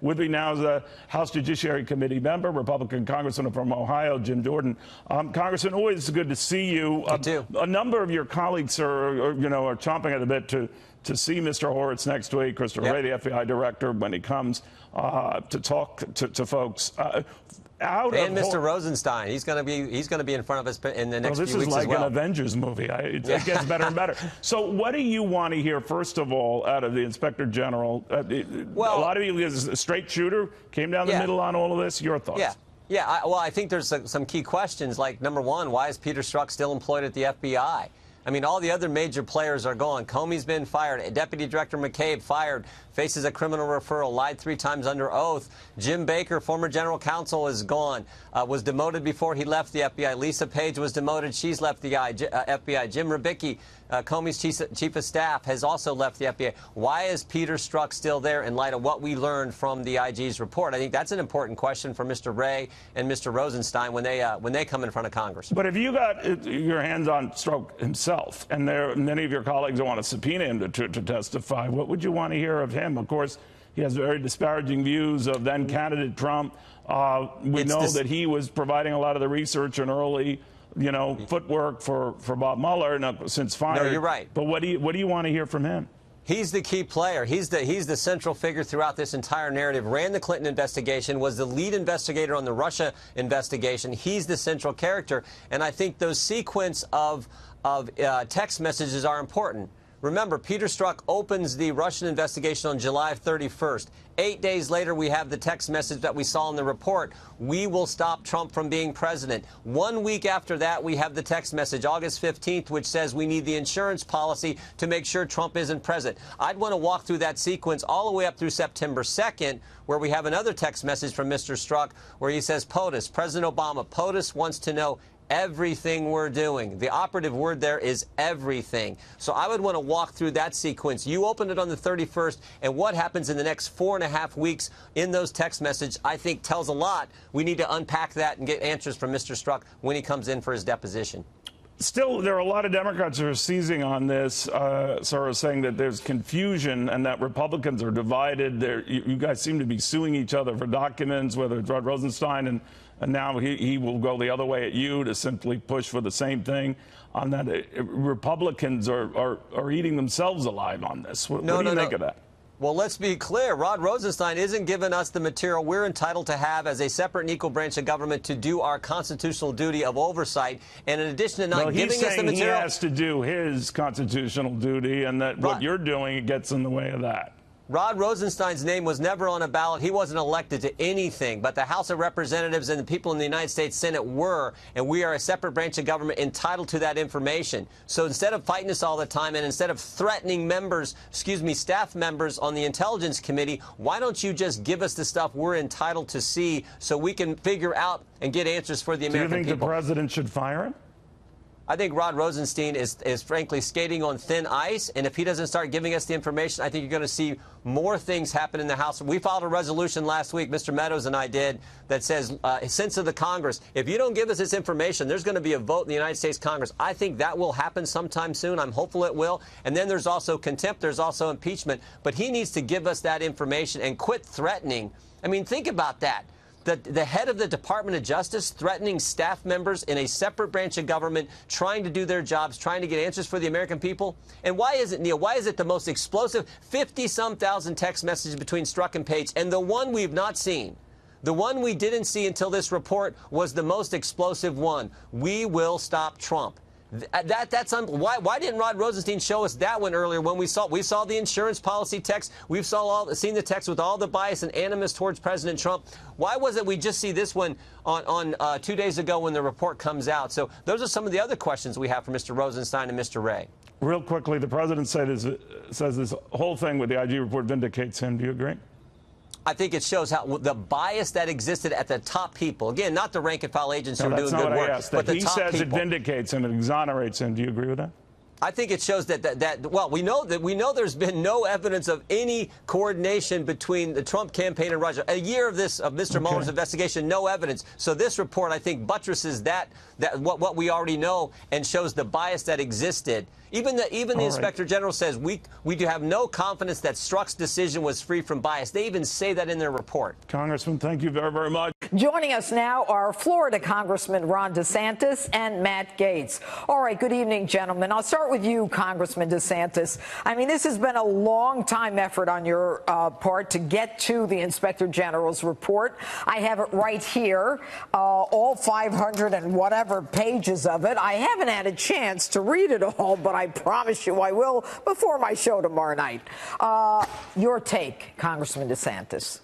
With me now is a House Judiciary Committee member, Republican Congressman from Ohio, Jim Jordan. Congressman, always good to see you. You too. A number of your colleagues are chomping at the bit to see Mr. Horowitz next week, Christopher Wray, the FBI director, when he comes to talk to folks. Mr. Rosenstein, he's going to be in front of us in the next few weeks as well. This is like an Avengers movie. It gets better and better. So, what do you want to hear first of all out of the Inspector General? Well, a lot of you, is a straight shooter, came down the middle on all of this. Your thoughts? Yeah. I think there's some key questions. Like, number one, why is Peter Strzok still employed at the FBI? I mean, all the other major players are gone. Comey's been fired. Deputy Director McCabe fired, faces a criminal referral, lied 3 times under oath. Jim Baker, former general counsel, is gone, was demoted before he left the FBI. Lisa Page was demoted. She's left the FBI. Jim Rybicki, Comey's chief of staff, has also left the FBI. Why is Peter Strzok still there in light of what we learned from the IG's report? I think that's an important question for Mr. Wray and Mr. Rosenstein when they come in front of Congress. But if you got your hands on Strzok himself, and there are many of your colleagues that want to subpoena him to testify, what would you want to hear of him? Of course, he has very disparaging views of then candidate Trump. We know that he was providing a lot of the research and early footwork for Bob Mueller since fired. No, you're right. But what do you want to hear from him? He's the key player. He's the central figure throughout this entire narrative. Ran the Clinton investigation, was the lead investigator on the Russia investigation. He's the central character, and I think those sequence of text messages are important. Remember, Peter Strzok opens the Russian investigation on July 31st. 8 days later, we have the text message that we saw in the report. We will stop Trump from being president. 1 week after that, we have the text message, August 15th, which says we need the insurance policy to make sure Trump isn't president. I'd want to walk through that sequence all the way up through September 2nd, where we have another text message from Mr. Strzok where he says, POTUS, President Obama, POTUS wants to know everything we're doing. The operative word there is everything. So I would want to walk through that sequence. You opened it on the 31st, and what happens in the next 4.5 weeks in those text messages, I think, tells a lot. We need to unpack that and get answers from Mr. Strzok when he comes in for his deposition. Still, there are a lot of Democrats who are seizing on this, sort of saying that there's confusion and that Republicans are divided. You guys seem to be suing each other for documents, whether it's Rod Rosenstein and now he will go the other way at you to simply push for the same thing. On that, Republicans are eating themselves alive on this. What do you think of that? Well, let's be clear. Rod Rosenstein isn't giving us the material we're entitled to have as a separate and equal branch of government to do our constitutional duty of oversight. And in addition to not giving us the material, he has to do his constitutional duty, and that what you're doing gets in the way of that. Rod Rosenstein's name was never on a ballot. He wasn't elected to anything, but the House of Representatives and the people in the United States Senate were, and we are a separate branch of government entitled to that information. So instead of fighting us all the time and instead of threatening staff members on the Intelligence Committee, why don't you just give us the stuff we're entitled to see so we can figure out and get answers for the American people? Do you think the president should fire him? I think Rod Rosenstein is frankly skating on thin ice, and if he doesn't start giving us the information, I think you're going to see more things happen in the House. We filed a resolution last week, Mr. Meadows and I did, that says, sense of the Congress, if you don't give us this information, there's going to be a vote in the United States Congress. I think that will happen sometime soon. I'm hopeful it will. And then there's also contempt. There's also impeachment. But he needs to give us that information and quit threatening. I mean, think about that. The head of the Department of Justice threatening staff members in a separate branch of government, trying to do their jobs, trying to get answers for the American people. And why is it, Neil, why is it the most explosive 50-some thousand text messages between Strzok and Page? And the one we've not seen, the one we didn't see until this report, was the most explosive one. We will stop Trump. Why didn't Rod Rosenstein show us that one earlier when we saw the insurance policy text? We've seen the text with all the bias and animus towards President Trump. Why was it we just see this one on 2 days ago when the report comes out? So those are some of the other questions we have for Mr. Rosenstein and Mr. Wray. Real quickly, the president says this whole thing with the IG report vindicates him. Do you agree? I think it shows how the bias that existed at the top people. Again, not the rank and file agents who are doing good work, but the top people. He says it vindicates him, it exonerates him. Do you agree with that? I think it shows well, we know there's been no evidence of any coordination between the Trump campaign and Russia. A year of Mr. Mueller's investigation, no evidence. So this report, I think, buttresses that what we already know and shows the bias that existed. Even the Inspector General says we do have no confidence that Strzok's decision was free from bias. They even say that in their report. Congressman, thank you very, very much. Joining us now are Florida Congressman Ron DeSantis and Matt Gaetz. All right, good evening, gentlemen. I'll start with you, Congressman DeSantis. I mean, this has been a long-time effort on your part to get to the Inspector General's report. I have it right here, all 500 and whatever pages of it. I haven't had a chance to read it all, but I promise you I will before my show tomorrow night. Your take, Congressman DeSantis.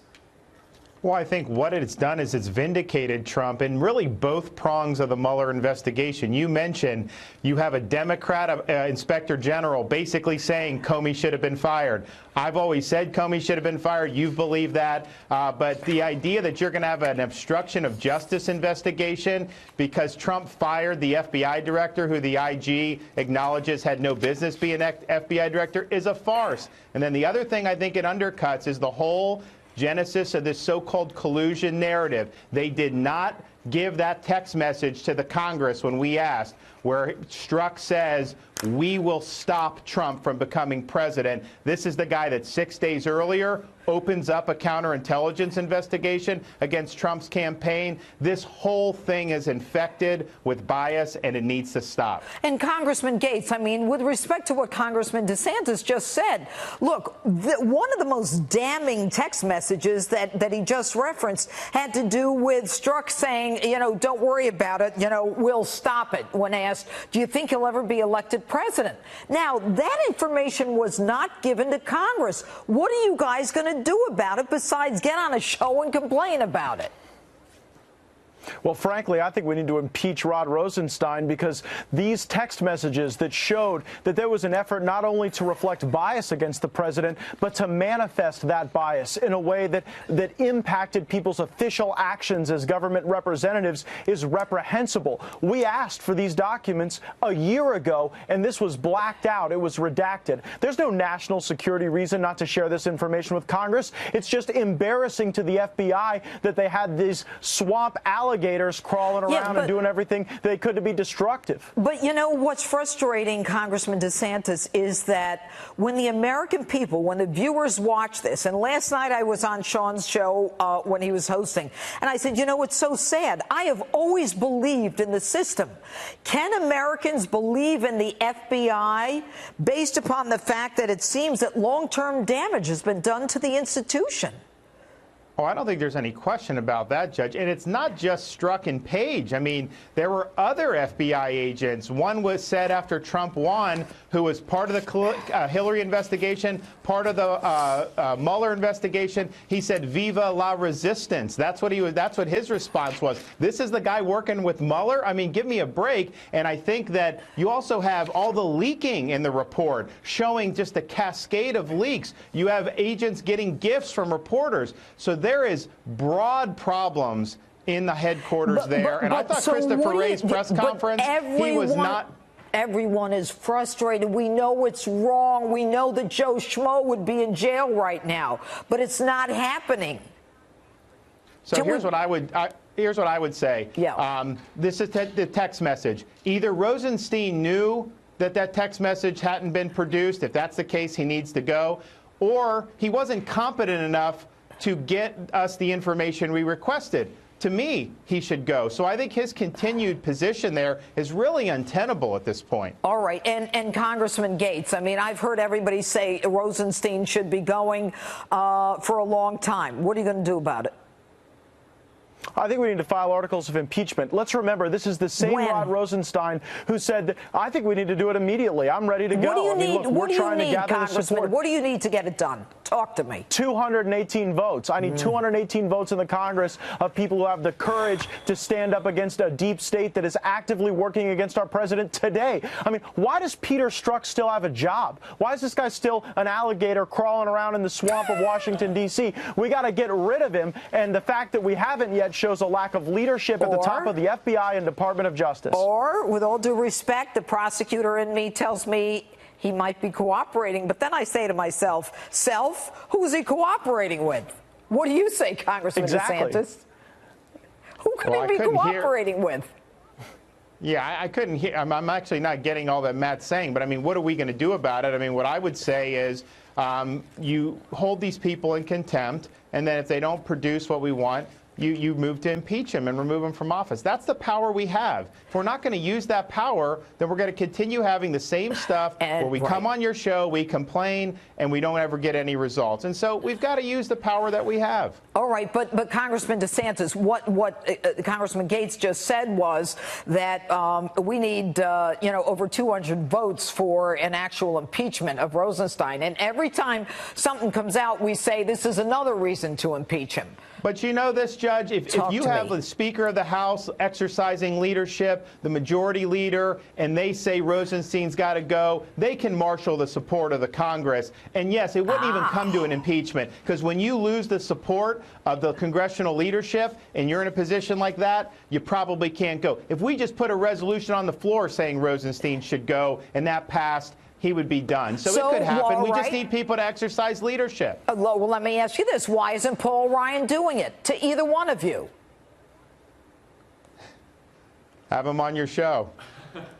Well, I think what it's done is it's vindicated Trump in really both prongs of the Mueller investigation. You mentioned you have a Democrat Inspector General basically saying Comey should have been fired. I've always said Comey should have been fired. You've believed that. But the idea that you're going to have an obstruction of justice investigation because Trump fired the FBI director, who the IG acknowledges had no business being an FBI director, is a farce. And then the other thing I think it undercuts is the whole genesis of this so-called collusion narrative. They did not give that text message to the Congress when we asked, where Strzok says, we will stop Trump from becoming president. This is the guy that 6 days earlier opens up a counterintelligence investigation against Trump's campaign. This whole thing is infected with bias, and it needs to stop. And Congressman Gaetz, I mean, with respect to what Congressman DeSantis just said, look, one of the most damning text messages that he just referenced had to do with Strzok saying, you know, don't worry about it, you know, we'll stop it, when asked, do you think he'll ever be elected president? Now, that information was not given to Congress. What are you guys going to do about it besides get on a show and complain about it? Well, frankly, I think we need to impeach Rod Rosenstein, because these text messages that showed that there was an effort not only to reflect bias against the president, but to manifest that bias in a way that impacted people's official actions as government representatives is reprehensible. We asked for these documents a year ago, and this was blacked out. It was redacted. There's no national security reason not to share this information with Congress. It's just embarrassing to the FBI that they had these swamp alligators crawling around and doing everything they could to be destructive. But you know what's frustrating, Congressman DeSantis, is that when the American people, when the viewers watch this, and last night I was on Sean's show when he was hosting, and I said, you know, it's so sad. I have always believed in the system. Can Americans believe in the FBI based upon the fact that it seems that long-term damage has been done to the institution? Oh, I don't think there's any question about that, Judge. And it's not just Strzok and Page. I mean, there were other FBI agents. One was said after Trump won, who was part of the Hillary investigation, part of the Mueller investigation. He said, "Viva la resistance." That's what his response was. This is the guy working with Mueller? I mean, give me a break. And I think that you also have all the leaking in the report showing just a cascade of leaks. You have agents getting gifts from reporters. So there is broad problems in the headquarters there. And I thought so Christopher Wray's press conference, he was not. Everyone is frustrated. We know it's wrong. We know that Joe Schmo would be in jail right now, but it's not happening. So here's what I would say. Yeah. This is the text message. Either Rosenstein knew that text message hadn't been produced. If that's the case, he needs to go. Or he wasn't competent enough to get us the information we requested. To me, he should go. So I think his continued position there is really untenable at this point. All right. And Congressman Gaetz, I mean, I've heard everybody say Rosenstein should be going for a long time. What are you going to do about it? I think we need to file articles of impeachment. Let's remember, this is the same Rod Rosenstein who said that I think we need to do it immediately. I'm ready to go. What do you need, look, we're trying to gather the support. What do you need to get it done? Talk to me. 218 votes. I need 218 votes in the Congress of people who have the courage to stand up against a deep state that is actively working against our president today. I mean, why does Peter Strzok still have a job? Why is this guy still an alligator crawling around in the swamp of Washington, D.C.? We got to get rid of him. And the fact that we haven't yet that shows a lack of leadership at the top of the FBI and Department of Justice. Or, with all due respect, the prosecutor in me tells me he might be cooperating, but then I say to myself, who is he cooperating with? What do you say, Congressman DeSantis? Who could he be cooperating with? Yeah, I couldn't hear. I'm actually not getting all that Matt's saying, but I mean, what are we going to do about it? I mean, what I would say is you hold these people in contempt, and then if they don't produce what we want, you move to impeach him and remove him from office. That's the power we have. If we're not going to use that power, then we're going to continue having the same stuff where we come on your show, we complain, and we don't ever get any results. And so we've got to use the power that we have. All right, but Congressman DeSantis, what Congressman Gates just said was that we need over 200 votes for an actual impeachment of Rosenstein. And every time something comes out, we say this is another reason to impeach him. But you know this, Judge, if you have the Speaker of the House exercising leadership, the majority leader, and they say Rosenstein's got to go, they can marshal the support of the Congress. And yes, it wouldn't even come to an impeachment, because when you lose the support of the congressional leadership and you're in a position like that, you probably can't go. If we just put a resolution on the floor saying Rosenstein should go and that passed, he would be done. So it could happen. We just need people to exercise leadership. Well, let me ask you this. Why isn't Paul Ryan doing it to either one of you? Have him on your show.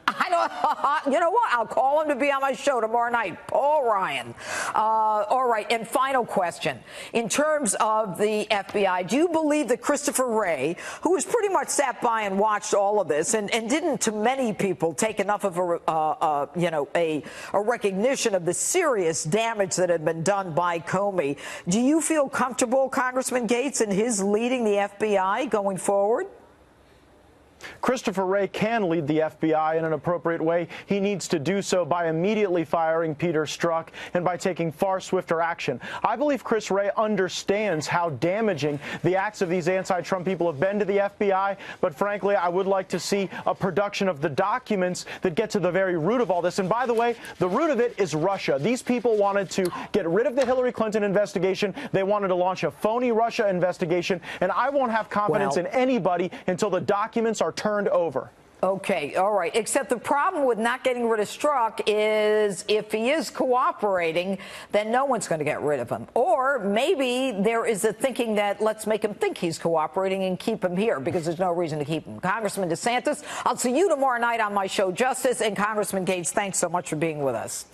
I don't. You know what? I'll call him to be on my show tomorrow night. Paul Ryan. All right. And final question. In terms of the FBI, do you believe that Christopher Wray, who has pretty much sat by and watched all of this and didn't, to many people, take enough of a recognition of the serious damage that had been done by Comey, do you feel comfortable, Congressman Gates, in his leading the FBI going forward? Christopher Wray can lead the FBI in an appropriate way. He needs to do so by immediately firing Peter Strzok and by taking far swifter action. I believe Chris Wray understands how damaging the acts of these anti-Trump people have been to the FBI, but frankly, I would like to see a production of the documents that get to the very root of all this. And by the way, the root of it is Russia. These people wanted to get rid of the Hillary Clinton investigation. They wanted to launch a phony Russia investigation, and I won't have confidence in anybody until the documents are turned over. Okay, all right. Except the problem with not getting rid of Strzok is if he is cooperating, then no one's going to get rid of him. Or maybe there is a thinking that let's make him think he's cooperating and keep him here because there's no reason to keep him. Congressman DeSantis, I'll see you tomorrow night on my show, Justice. And Congressman Gates, thanks so much for being with us.